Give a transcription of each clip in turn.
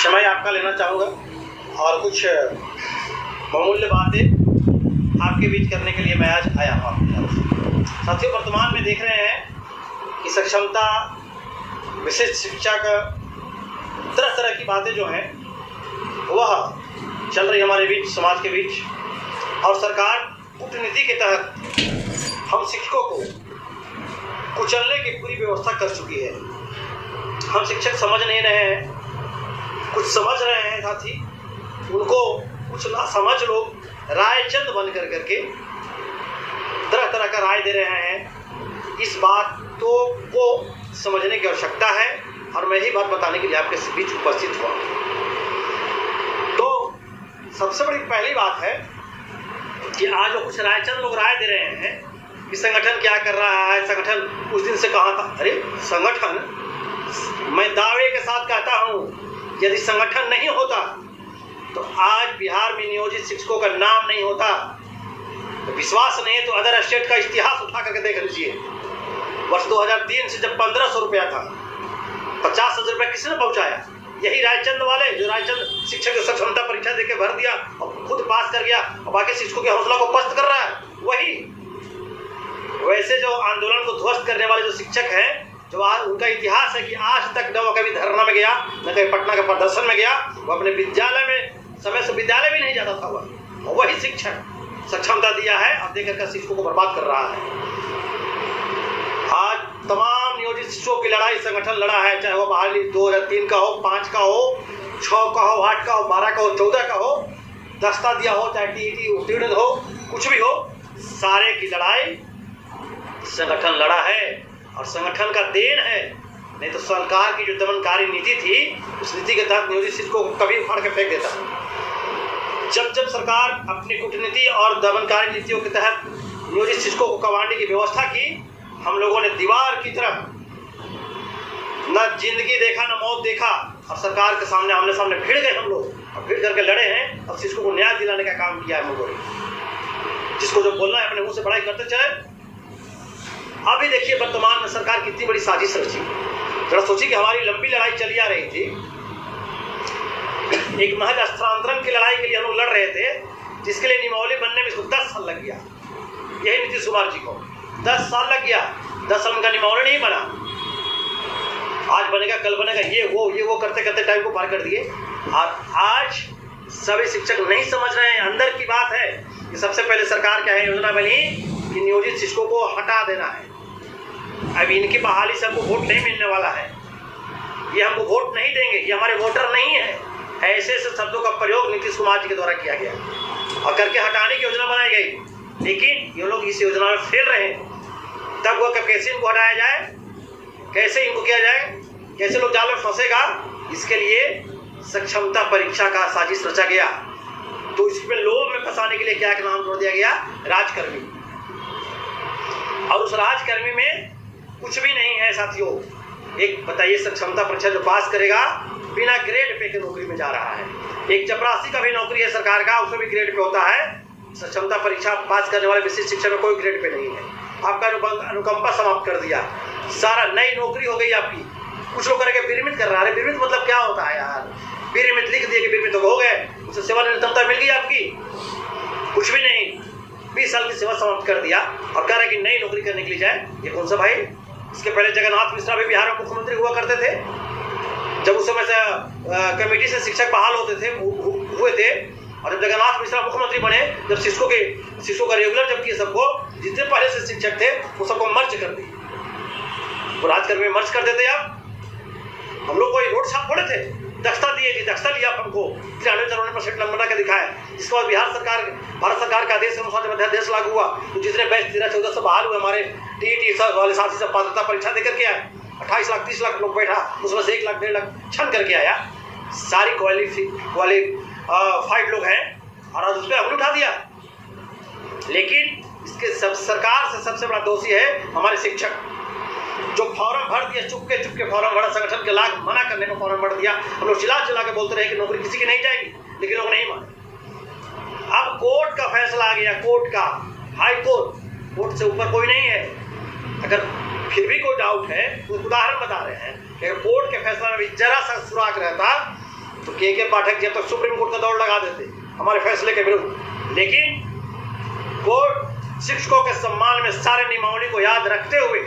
समय आपका लेना चाहूँगा और कुछ बहुमूल्य बातें आपके बीच करने के लिए मैं आज आया हूँ आपके पास। साथियों, वर्तमान में देख रहे हैं कि सक्षमता, विशिष्ट शिक्षा का तरह तरह की बातें जो हैं वह चल रही हमारे बीच, समाज के बीच, और सरकार कूटनीति के तहत हम शिक्षकों को कुचलने की पूरी व्यवस्था कर चुकी है। हम शिक्षक समझ नहीं रहे हैं, कुछ समझ रहे हैं साथी, उनको कुछ ना समझ लोग रायचंद बन कर करके तरह तरह का राय दे रहे हैं। इस बात को समझने की आवश्यकता है और मैं यही बात बताने के लिए आपके बीच उपस्थित हुआ। तो सबसे बड़ी पहली बात है कि आज जो कुछ रायचंद लोग राय दे रहे हैं कि संगठन क्या कर रहा है, संगठन उस दिन से कहा था। अरे संगठन, मैं दावे के साथ कहता हूँ यदि संगठन नहीं होता तो आज बिहार में नियोजित शिक्षकों का नाम नहीं होता। तो विश्वास नहीं है तो अदर स्टेट का इतिहास उठा करके देख लीजिए। वर्ष 2003 से जब 1500 रुपया था, 50,000 रुपया किसने पहुंचाया? यही रायचंद वाले, जो रायचंद शिक्षक जो सक्षमता परीक्षा देके भर दिया और खुद पास कर गया और बाकी शिक्षकों के हौसला को पस्त कर रहा है। वही वैसे जो आंदोलन को ध्वस्त करने वाले जो शिक्षक हैं, जो आज उनका इतिहास है कि आज तक न वो कभी धरना में गया, न कभी पटना के प्रदर्शन में गया, वो अपने विद्यालय में समय से विद्यालय भी नहीं जाता था। वही शिक्षक सक्षमता दिया है और देकर के शिक्षकों को बर्बाद कर रहा है। आज तमाम नियोजित शिक्षकों की लड़ाई संगठन लड़ा है, चाहे वो बहाली 2003 का हो, 5 का हो, 6 का हो, 8 का हो, 12 का हो, 14 का हो, दस्ता दिया हो, चाहे टीईटी उत्तीर्ण हो, कुछ भी हो, सारे की लड़ाई संगठन लड़ा है और संगठन का देन है। नहीं तो सरकार की जो दमनकारी नीति थी, उस नीति के तहत नियोजित शिक्षकों को कभी उखाड़ के फेंक देता। जब जब सरकार अपनी कूटनीति और दमनकारी नीतियों के तहत नियोजित शिक्षकों को कमाने की व्यवस्था की, हम लोगों ने दीवार की तरफ न जिंदगी देखा न मौत देखा और सरकार के सामने आमने सामने भिड़ गए हम लोग और भिड़ करके लड़े हैं और शिक्षकों को न्याय दिलाने का काम किया है हम लोगों ने। जिसको जो बोलना है अपने मुंह से बड़ाई करते चले। अभी देखिए वर्तमान में सरकार कितनी बड़ी साजिश रची। जरा सोचिए कि हमारी लंबी लड़ाई चली आ रही थी, एक महज स्थानांतरण की लड़ाई के लिए हम लोग लड़ रहे थे, जिसके लिए नियमावली बनने में इसको 10 साल लग गया। यही नीतीश कुमार जी को 10 साल लग गया, 10 साल उनका नियमावली नहीं बना। आज बनेगा, कल बनेगा, ये वो करते करते टाइम को पार कर दिए। और आज सभी शिक्षक नहीं समझ रहे हैं। अंदर की बात है कि सबसे पहले सरकार क्या है योजना बनी कि नियोजित शिक्षकों को हटा देना है। अब इनकी बहाली से हमको वोट नहीं मिलने वाला है, ये हमको वोट नहीं देंगे, ये हमारे वोटर नहीं है। ऐसे ऐसे शब्दों का प्रयोग नीतीश कुमार जी के द्वारा किया गया और करके हटाने की योजना बनाई गई। लेकिन ये लोग इस योजना में फेल रहे हैं। तब वह कैसे इनको हटाया जाए, कैसे इनको किया जाए, कैसे लोग जाल में फंसेगा, इसके लिए सक्षमता परीक्षा का साजिश रचा गया। तो इसमें लोभ में फंसाने के लिए क्या नाम जोड़ दिया गया? राजकर्मी। और उस राजकर्मी में कुछ भी नहीं है साथियों। एक बताइए, सक्षमता परीक्षा जो पास करेगा बिना ग्रेड पे के नौकरी में जा रहा है। एक चपरासी का भी नौकरी है सरकार का, उसमें भी ग्रेड पे होता है। सक्षमता परीक्षा पास करने वाले विशिष्ट शिक्षा में कोई ग्रेड पे नहीं है। आपका अनुकंपा समाप्त कर दिया, सारा नई नौकरी हो गई आपकी। कुछ लोग करके विरमित कर रहा है। विरमित मतलब क्या होता है यार? विरमित लिख दिए कि विरमित हो गए, उससे सेवा निरंतरता मिल गई आपकी? कुछ भी नहीं। 20 साल की सेवा समाप्त कर दिया और कह रहा है कि नई नौकरी करने के लिए जाए। ये कौन सा भाई? इसके पहले जगन्नाथ मिश्रा भी बिहार में मुख्यमंत्री हुआ करते थे। जब उस समय से कमेटी से शिक्षक बहाल होते थे, हुए थे, और जब जगन्नाथ मिश्रा मुख्यमंत्री बने, जब शिक्षकों का रेगुलर जब किए, सबको जितने पहले से शिक्षक थे वो सबको मर्ज कर दिए। वो राजकर्मी में मर्ज कर देते। आप हम लोग कोई रोड छाप फोड़े थे, दस्ता दिए जी, दस्ता लिया हमको 93-94% नंबर बना के दिखाया। जिसके बाद भारत सरकार का आदेश के अनुसार जब अध्यादेश लागू हुआ तो जितने बैच 13-14 से बहाल हुए हमारे टीईटी वाले साथी सब पात्रता परीक्षा देकर के आए। 28 लाख 30 लाख लोग बैठा, उसमें से 1 लाख 1.5 लाख छन करके आया। सारी क्वालिफाइड लोग हैं और आज उस पर अमल उठा दिया। लेकिन इसके सरकार से सबसे बड़ा दोषी है हमारे शिक्षक, जो फॉर्म भर दिया, चुपके फॉर्म भरा, संगठन के लाख मना करने को फॉर्म भर दिया। हम लोग चिल्ला के बोलते रहे कि नौकरी किसी की नहीं जाएगी, लेकिन लोग नहीं माने। अब कोर्ट का फैसला आ गया, कोर्ट का, हाई कोर्ट से ऊपर कोई नहीं है। अगर फिर भी कोई डाउट है तो उदाहरण बता रहे हैं कि कोर्ट के फैसला में भी जरा सा सुराग रहता तो के पाठक जी अब तक सुप्रीम कोर्ट का दौड़ लगा देते हमारे फैसले के विरुद्ध, लेकिन कोर्ट शिक्षकों के सम्मान में सारे नियमावली को याद रखते हुए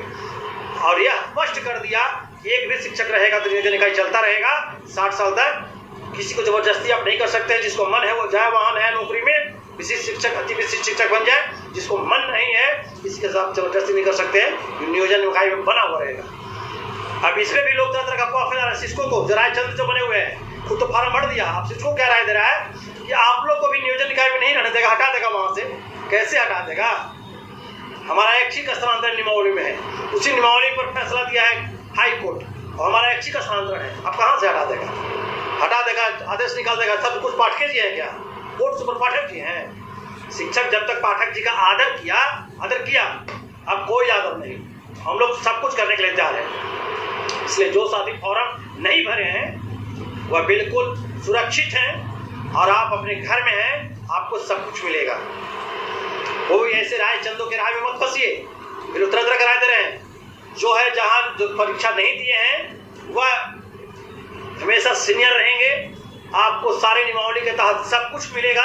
और यह स्पष्ट कर दिया कि एक भी शिक्षक रहेगा तो नियोजन इकाई चलता रहेगा 60 साल तक। किसी को जबरदस्ती आप नहीं कर सकते, जिसको मन है वो जाए वहाँ नया नौकरी में विशिष्ट शिक्षक अति विशिष्ट शिक्षक बन जाए, जिसको मन नहीं है किसी के साथ जबरदस्ती नहीं कर सकते हैं, नियोजन इकाई में बना हुआ रहेगा। अब इसमें भी लोकतंत्र का अफवाह फैला रहा है। शिक्षकों को रायचंद्र जो बने हुए हैं खुद तो फार्म भर दिया, अब शिक्षकों को क्या राय दे रहा है कि आप लोग को भी नियोजन इकाई में नहीं रहने देगा, हटा देगा वहां से। कैसे हटा देगा? हमारा ऐच्छिक स्थानांतरण नियमावली में है, उसी नियमावली पर फैसला दिया है हाई कोर्ट, और हमारा ऐच्छिक स्थानांतरण है। अब कहां से हटा देगा? हटा देगा, आदेश निकाल देगा। सब कुछ पाठक जी हैं क्या? कोर्ट सुपर पाठक जी हैं। शिक्षक जब तक पाठक जी का आदर किया, अब कोई आदर नहीं। हम लोग सब कुछ करने के लिए तैयार हैं। इसलिए जो साथी फॉर्म नहीं भरे हैं वह बिल्कुल सुरक्षित हैं और आप अपने घर में हैं, आपको सब कुछ मिलेगा। कोई ऐसे राय चंदों के राय में मत फंसिए, फिर तरह कराए दे रहे हैं। जो है जहां जो परीक्षा नहीं दिए हैं वह हमेशा सीनियर रहेंगे, आपको सारे नियमावली के तहत सब कुछ मिलेगा,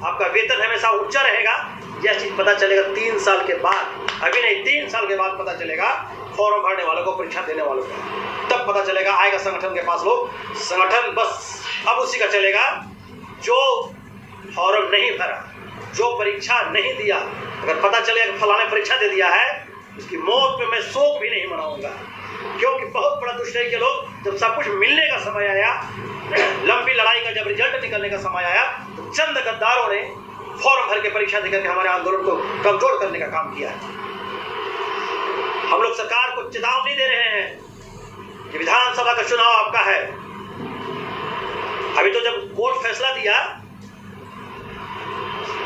आपका वेतन हमेशा ऊंचा रहेगा। यह चीज पता चलेगा 3 साल के बाद, अभी नहीं 3 साल के बाद पता चलेगा फॉर्म भरने वालों को, परीक्षा देने वालों को, तब पता चलेगा। आएगा संगठन के पास लोग, संगठन बस अब उसी का चलेगा जो फॉर्म नहीं भरा, जो परीक्षा नहीं दिया। अगर पता चलेगा फलाने परीक्षा दे दिया है, उसकी मौत पे मैं शोक भी नहीं मनाऊंगा, क्योंकि बहुत बड़ा दुश्मनी के लोग जब सब कुछ मिलने का समय आया, लंबी लड़ाई का जब रिजल्ट निकलने का समय आया, तो चंद गद्दारों ने फॉर्म भर के परीक्षा देकर के हमारे आंदोलन को कमजोर करने का काम किया है। हम लोग सरकार को चेतावनी दे रहे हैं कि विधानसभा का चुनाव आपका है। अभी तो जब कोर्ट फैसला दिया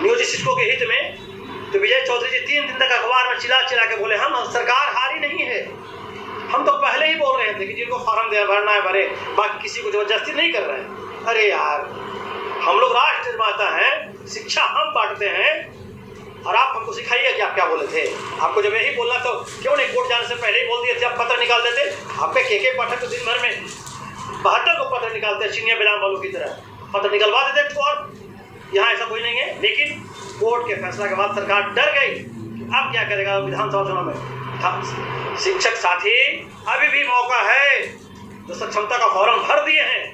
नियोजित शिक्षकों के हित में, तो विजय चौधरी जी 3 दिन तक अखबार में चिल्ला के बोले हम सरकार हारी नहीं है। हम तो पहले ही बोल रहे थे कि जिनको फॉर्म भरना है भरे, बाकी किसी को जबरदस्ती नहीं कर रहे हैं। अरे यार, हम लोग राष्ट्र निर्माता हैं, शिक्षा हम बांटते हैं, और आप हमको सिखाइए कि आप क्या बोले थे। आपको जब यही बोलना तो क्यों नहीं कोर्ट जाने से पहले ही बोल दिए थे, आप पत्र निकाल देते। आपके के पाठक तो दिन भर में 72 को पत्र निकालते हैं, सीनियर बिलाम वालों की तरह पत्र निकलवा देते। और यहाँ ऐसा कोई नहीं है, लेकिन कोर्ट के फैसला के बाद सरकार डर गई। अब क्या करेगा विधानसभा चुनाव में? शिक्षक साथी, अभी भी मौका है, जो सक्षमता का फॉर्म भर दिए हैं।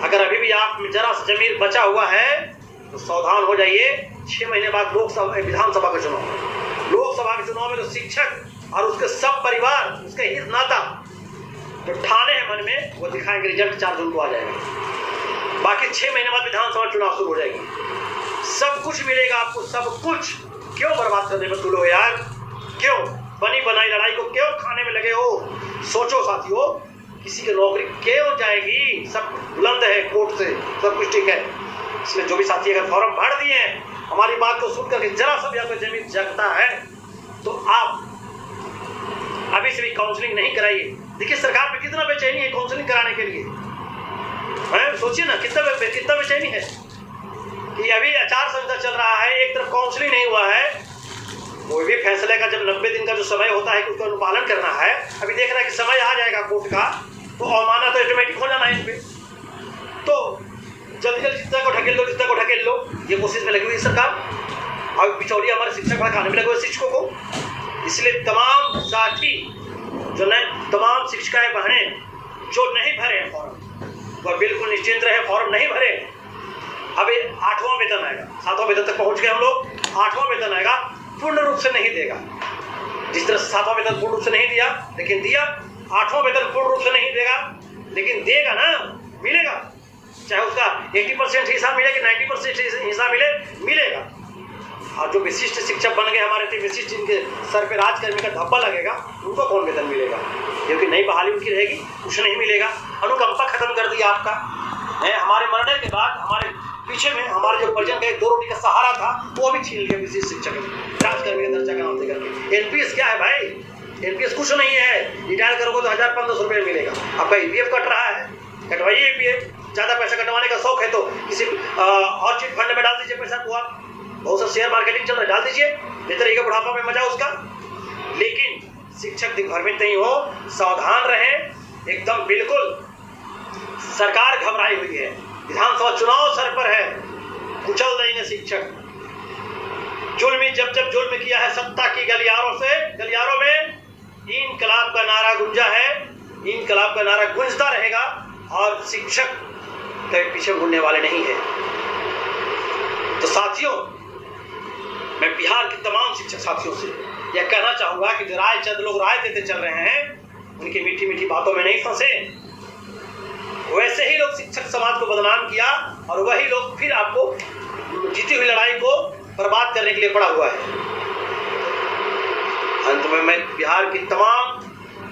अगर अभी भी आप में जरा सा जमीर बचा हुआ है तो सावधान हो जाइए। 6 महीने बाद विधानसभा का चुनाव है। लोकसभा के चुनाव में तो शिक्षक और उसके सब परिवार, उसके हित नाता जो ठाने हैं मन में, वो दिखाएंगे। रिजल्ट 4 जून को आ जाएगा। बाकी 6 महीने बाद विधानसभा चुनाव शुरू हो जाएगी। सब कुछ मिलेगा आपको, सब कुछ। क्यों बर्बाद करने में तुलो यार? क्यों बनी बनाई लड़ाई को क्यों खाने में लगे हो? सोचो साथियों, किसी की नौकरी क्यों जाएगी? सब बुलंद है कोर्ट से, सब कुछ ठीक है। इसलिए जो भी साथी अगर फॉर्म भर दिए हैं, हमारी बात को सुनकर जरा सा भी आपको जमीन जगता है तो आप अभी से भी काउंसलिंग नहीं कराइए। देखिए सरकार पे कितना बेचैनी है काउंसलिंग कराने के लिए। सोचिए ना कितना बेचैनी है कि अभी आचार संहिता चल रहा है, एक तरफ काउंसलिंग नहीं हुआ है। कोई भी फैसले का जब 90 दिन का जो समय होता है कि उसका अनुपालन करना है, अभी देख रहा है कि समय आ जाएगा कोर्ट का, तो अवमानना तो ऑटोमेटिक हो जाना है इस पे। तो जल्दी जल्दी जितना को ढकेल लो, ये कोशिश में लगी हुई सरकार। और बिचौलिया हमारे शिक्षक भड़काने में लगे हुए शिक्षकों को। इसलिए तमाम साथी जो तमाम शिक्षिकाएं बहनें जो नहीं भरे हैं फॉर्म, वह बिल्कुल निश्चिंत रहे। फॉर्म नहीं भरे, अभी 8वां वेतन आएगा, 7वां वेतन तक पहुंच गए हम लोग। 8वां वेतन आएगा, पूर्ण रूप से नहीं देगा। जिस तरह 7वां वेतन पूर्ण रूप से नहीं दिया, लेकिन दिया। 8वां वेतन पूर्ण रूप से नहीं देगा, लेकिन देगा ना, मिलेगा। चाहे उसका 80% हिस्सा मिले कि 90% हिस्सा मिलेगा। और जो विशिष्ट शिक्षक बन गए हमारे थे, विशिष्ट जिनके सर पे राजकर्मी का धब्बा लगेगा, उनको कौन वेतन मिलेगा? क्योंकि नई बहाली उनकी रहेगी, कुछ नहीं मिलेगा। अनुकंपा खत्म कर दिया आपका है। हमारे मरने के बाद हमारे पीछे में हमारे जो परिजन का 2 रोटी का सहारा था, वो भी छीन लिया विशिष्ट शिक्षक राजकर्मी का दर्जा का नाम देकर के। एनपीएस क्या है भाई? एनपीएस कुछ नहीं है। रिटायर करोगे तो 1500 रुपये मिलेगा। आपका ईपीएफ कट रहा है, कटवाइए ईपीएफ। ज़्यादा पैसा कटवाने का शौक है तो किसी और चिट फंड में डाल दीजिए पैसा को। आप बहुत सा शेयर मार्केटिंग चल रहा है, डाल दीजिए, बेहतर रहेगा, बुढ़ापा में मजा उसका। लेकिन शिक्षक दिग्भ्रमित नहीं हो, सावधान रहें, एकदम बिल्कुल सरकार घबराई हुई है, विधानसभा चुनाव सर पर है, कुचल देंगे शिक्षक। जुल्म जब जुल्म किया है सत्ता की गलियारों में इनकलाब का नारा गूंजा है, इनकलाब का नारा गूंजता रहेगा और शिक्षक कभी पीछे मुड़ने वाले नहीं है। तो साथियों, मैं बिहार के तमाम शिक्षक साथियों से यह कहना चाहूंगा कि जो चंद लोग राय देते चल रहे हैं, उनकी मीठी मीठी बातों में नहीं फंसे। वैसे ही लोग शिक्षक समाज को बदनाम किया और वही लोग फिर आपको जीती हुई लड़ाई को बर्बाद करने के लिए पड़ा हुआ है। अंत में मैं बिहार की तमाम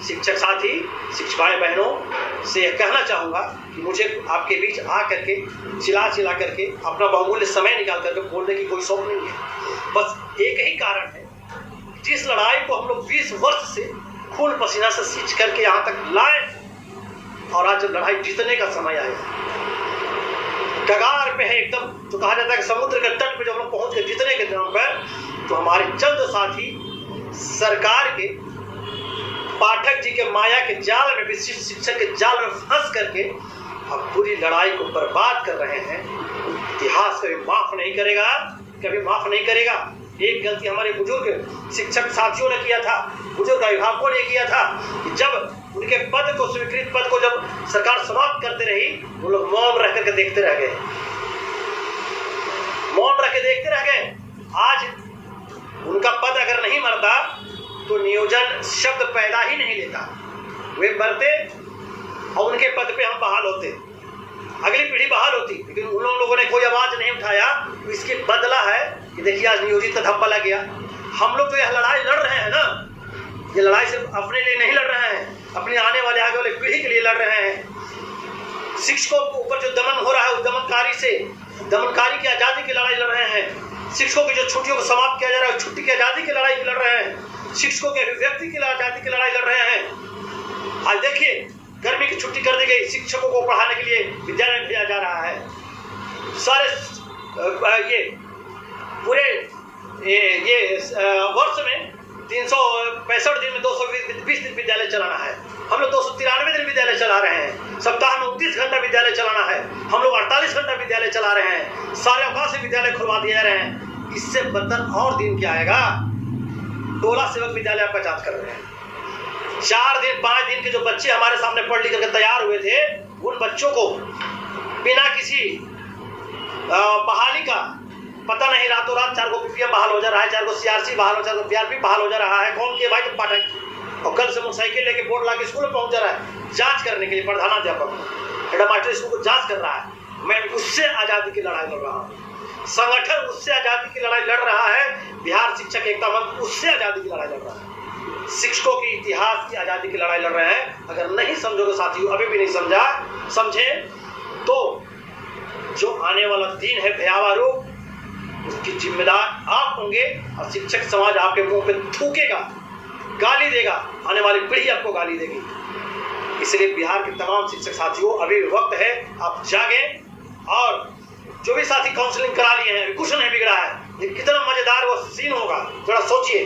शिक्षक साथी, शिक्षिकाएं बहनों से यह कहना चाहूंगा कि मुझे आपके बीच आ करके चिल्ला करके अपना बहुमूल्य समय निकाल करके बोलने की कोई शौक नहीं है। बस एक ही कारण है, जिस लड़ाई को हम लोग 20 वर्ष से खून पसीना से सींच करके यहाँ तक लाए और आज जब लड़ाई जीतने का समय आया, कगार पे है एकदम, तो कहा जाता है कि समुद्र के तट पे जब हम पहुंच गए जीतने के नाम पर, तो हमारे चंद साथी सरकार के पाठक जी के माया के जाल में, विशिष्ट शिक्षक के जाल में फंस करके अब पूरी लड़ाई को बर्बाद कर रहे हैं। इतिहास कभी माफ नहीं करेगा, कभी माफ नहीं करेगा। एक गलती हमारे बुजुर्ग शिक्षक साथियों ने किया था, बुजुर्ग अभिभावकों ने किया था कि जब उनके पद को, स्वीकृत पद को जब सरकार समाप्त करते रही, वो लोग मौन रह करके देखते रह गए, मौन रह के देखते रह गए। आज उनका पद अगर नहीं मरता तो नियोजन शब्द पैदा ही नहीं लेता, वे मरते और उनके पद पे हम बहाल होते, अगली पीढ़ी बहाल होती, लेकिन उन लोगों ने कोई आवाज नहीं उठाया। तो इसके बदला है कि देखिए आज नियोजित का धब्बा लग गया। हम लोग तो यह लड़ाई लड़ रहे हैं ना, ये लड़ाई सिर्फ अपने लिए नहीं लड़ रहे हैं, अपने आने वाले आगे वाले पीढ़ी के लिए लड़ रहे हैं। शिक्षकों के ऊपर जो दमन हो रहा है, उस दमनकारी की आजादी की लड़ाई लड़ रहे हैं। शिक्षकों की जो छुट्टियों को समाप्त किया जा रहा है, छुट्टी की आजादी की लड़ाई लड़ रहे हैं। शिक्षकों के अभिव्यक्ति की आजादी की लड़ाई लड़ रहे हैं। आज देखिए गर्मी की छुट्टी कर दी गई, शिक्षकों को पढ़ाने के लिए विद्यालय भेजा जा रहा है। सारे ये पूरे ये वर्ष में 365 दिन में 220 दिन विद्यालय चलाना है। हम लोग 293 दिन विद्यालय चला रहे हैं। सप्ताह में 29 घंटा विद्यालय चलाना है, हम लोग 48 घंटा विद्यालय चला रहे हैं। सारे अवकाश से विद्यालय खुलवा दिए जा रहे हैं। इससे बदतर और दिन क्या आएगा? टोला सेवक विद्यालय आपका जांच कर रहे हैं। 4 दिन 5 दिन के जो बच्चे हमारे सामने पढ़ लिख करके तैयार हुए थे, उन बच्चों को बिना किसी बहाली का, पता नहीं रातों रात 4 को पीपीएम बहाल हो जा रहा है, 4 को सीआरसी बहाल हो जा रहा है, पीआरपी बहाल हो जा रहा है। कौन किए भाई? तो पाठक। और कल से मोटरसाइकिल लेके बोर्ड ला के स्कूल में पहुंच जा रहा है जांच करने के लिए। प्रधानाध्यापक हेड मास्टर स्कूल को जांच कर रहा है। मैं उससे आजादी की लड़ाई लड़ रहा हूँ। संगठन उससे आजादी की लड़ाई लड़ रहा है। बिहार शिक्षक एकता मंच उससे आजादी की लड़ाई लड़ रहा है। शिक्षकों की इतिहास की आजादी की लड़ाई लड़ रहे हैं। अगर नहीं समझोगे साथियों, अभी भी नहीं समझे तो जो आने वाला दिन है भयावह रूप, उसकी जिम्मेदार आप होंगे और शिक्षक समाज आपके मुंह पे थूकेगा, गाली देगा, आने वाली पीढ़ी आपको गाली देगी। इसलिए बिहार के तमाम शिक्षक साथियों, अभी वक्त है आप जागे। और जो भी साथी काउंसलिंग करा लिए हैं, कुछ नहीं बिगड़ा है, लेकिन कितना मजेदार वो सीन होगा थोड़ा सोचिए।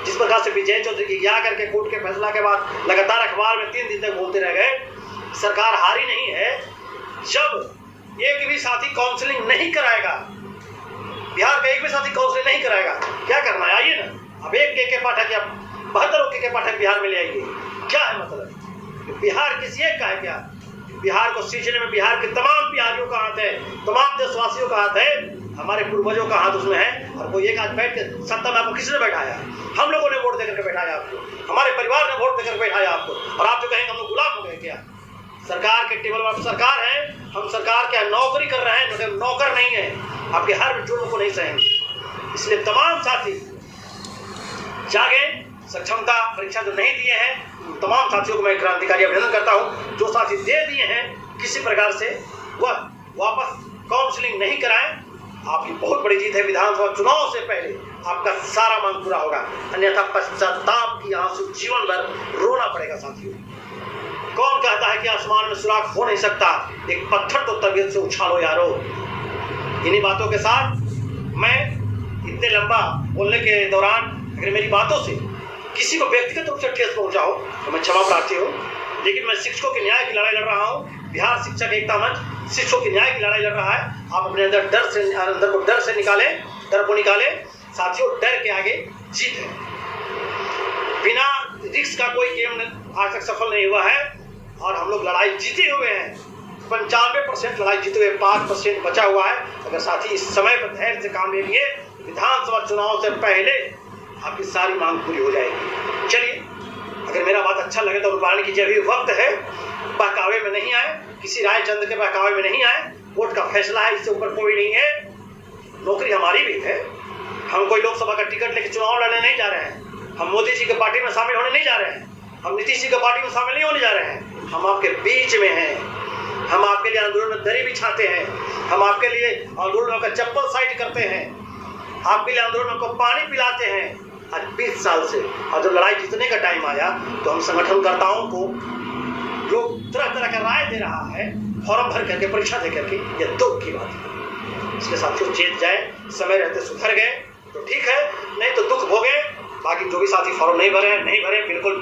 जिस प्रकार से विजय चौधरी की या करके कोर्ट के फैसला के बाद लगातार अखबार में 3 दिन तक बोलते रह गए, सरकार हारी नहीं है। जब एक भी साथी काउंसलिंग नहीं कराएगा, बिहार का एक भी साथी काउंसलिंग नहीं कराएगा, क्या करना है? आइए ना, अब एक के पाठक या 72 के पाठक बिहार में ले आइए। क्या है मतलब? बिहार किसी एक का है क्या? बिहार को सींचने में बिहार के तमाम बिहारियों का हाथ है, तमाम देशवासियों का हाथ है, हमारे पूर्वजों का हाथ उसमें है। और कोई एक आज बैठ के सत्ता में आपको किसने बैठाया? हम लोगों ने वोट देकर के बैठाया आपको, हमारे परिवार ने वोट देकर बैठाया आपको। और आप जो कहेंगे हम लोग गुलाम हो गए क्या? सरकार के टेबल पर सरकार है, हम सरकार के नौकरी कर रहे हैं, नौकर नहीं है। आपके हर जुर्म को नहीं सहेंगे। इसलिए तमाम साथी जागे। सक्षमता परीक्षा जो नहीं दिए हैं, तमाम साथियों को मैं क्रांतिकारी अभिनंदन करता हूं। जो साथी दे दिए हैं किसी प्रकार से, वह वापस काउंसलिंग नहीं कराएं। आपकी बहुत बड़ी जीत है। विधानसभा चुनाव से पहले आपका सारा मांग पूरा होगा, अन्यथा पश्चाताप की आंसू जीवन भर रोना पड़ेगा साथियों। कौन कहता है कि आसमान में सुराख हो नहीं सकता? एक पत्थर तो तबीयत से उछालो यारो। इन्हीं बातों के साथ मैं इतने लंबा बोलने के दौरान अगर मेरी बातों से किसी को व्यक्तिगत रूप से ठेस पहुंचा हो तो मैं क्षमा प्रार्थी हूँ। लेकिन मैं शिक्षकों के न्याय की लड़ाई लड़ रहा हूँ। बिहार शिक्षक एकता मंच शिक्षकों के न्याय की लड़ाई लड़ रहा है। आप अपने अंदर डर से निकालें, डर को निकालें। साथियों, डर के आगे जीत है। बिना रिस्क का कोई गेम आज तक सफल नहीं हुआ है और हम लोग लड़ाई जीते हुए हैं। 95% लड़ाई जीते हुए, 5% बचा हुआ है। अगर साथी इस समय पर धैर्य से काम ले लिए, विधानसभा चुनाव से पहले आपकी सारी मांग पूरी हो जाएगी। चलिए, अगर मेरा बात अच्छा लगे तो अनुपालन कीजिए। अभी वक्त है, बहकावे में नहीं आए, किसी रायचंद्र के बहकावे में नहीं आए। वोट का फैसला है, इससे ऊपर कोई नहीं है। नौकरी हमारी भी है। हम कोई लोकसभा का टिकट लेकर चुनाव लड़ने नहीं जा रहे हैं। हम मोदी जी के पार्टी में शामिल होने नहीं जा रहे हैं। हम नीतीश जी के पार्टी में शामिल नहीं होने जा रहे हैं। हम आपके बीच में हैं। हम आपके लिए आंदोलन में दरी बिछाते हैं। हम आपके लिए आंदोलनों का चप्पल साइड करते हैं। आपके लिए आंदोलनों को पानी पिलाते हैं। आज 20 साल से, और जब लड़ाई जीतने का टाइम आया तो हम संगठनकर्ताओं को जो तरह तरह का राय दे रहा है, फॉर्म भर करके, परीक्षा दे करके, यह दुख की बात है। इसके साथियों, चेत जाए, समय रहते सुधर गए तो ठीक है, नहीं तो दुख भोगे। बाकी जो भी साथी फॉर्म नहीं भरे, बिल्कुल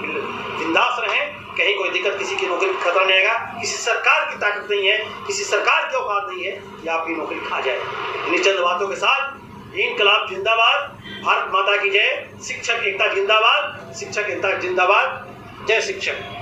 बिंदास रहें। कहीं कोई दिक्कत, किसी की नौकरी का खतरा नहीं आएगा। किसी सरकार की ताकत नहीं है, किसी सरकार की औकात नहीं है कि आपकी नौकरी खा जाए। इन चंद बातों के साथ इंकलाब जिंदाबाद, भारत माता की जय, शिक्षक एकता जिंदाबाद, शिक्षक एकता जिंदाबाद, जय शिक्षक।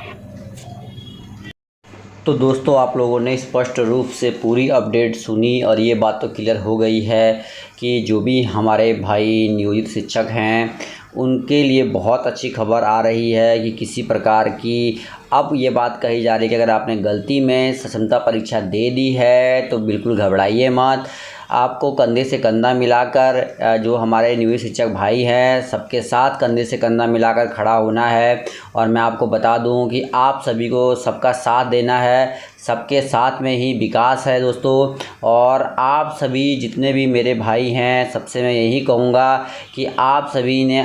तो दोस्तों, आप लोगों ने स्पष्ट रूप से पूरी अपडेट सुनी और ये बात तो क्लियर हो गई है कि जो भी हमारे भाई नियोजित शिक्षक हैं उनके लिए बहुत अच्छी खबर आ रही है कि किसी प्रकार की अब ये बात कही जा रही है कि अगर आपने गलती में सक्षमता परीक्षा दे दी है तो बिल्कुल घबराइए मत। आपको कंधे से कंधा मिलाकर जो हमारे नियोजित शिक्षक भाई हैं सबके साथ कंधे से कंधा मिलाकर खड़ा होना है। और मैं आपको बता दूं कि आप सभी को सबका साथ देना है। सबके साथ में ही विकास है दोस्तों। और आप सभी जितने भी मेरे भाई हैं, सबसे मैं यही कहूँगा कि आप सभी ने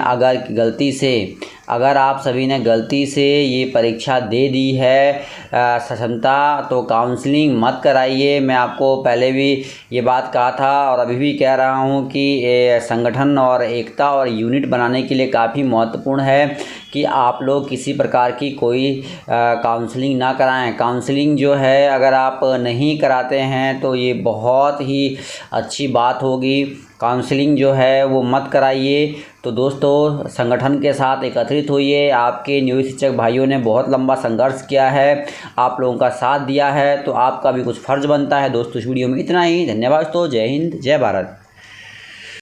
अगर आप सभी ने गलती से ये परीक्षा दे दी है सक्षमता, तो काउंसलिंग मत कराइए। मैं आपको पहले भी ये बात कहा था और अभी भी कह रहा हूँ कि संगठन और एकता और यूनिट बनाने के लिए काफ़ी महत्वपूर्ण है कि आप लोग किसी प्रकार की कोई काउंसलिंग ना कराएं। काउंसलिंग जो है अगर आप नहीं कराते हैं तो ये बहुत ही अच्छी बात होगी। काउंसलिंग जो है वो मत कराइए। तो दोस्तों, संगठन के साथ एकत्रित होइए। आपके नियोजित शिक्षक भाइयों ने बहुत लंबा संघर्ष किया है, आप लोगों का साथ दिया है, तो आपका भी कुछ फ़र्ज़ बनता है। दोस्तों, इस वीडियो में इतना ही। धन्यवाद दोस्तों। जय हिंद, जय भारत।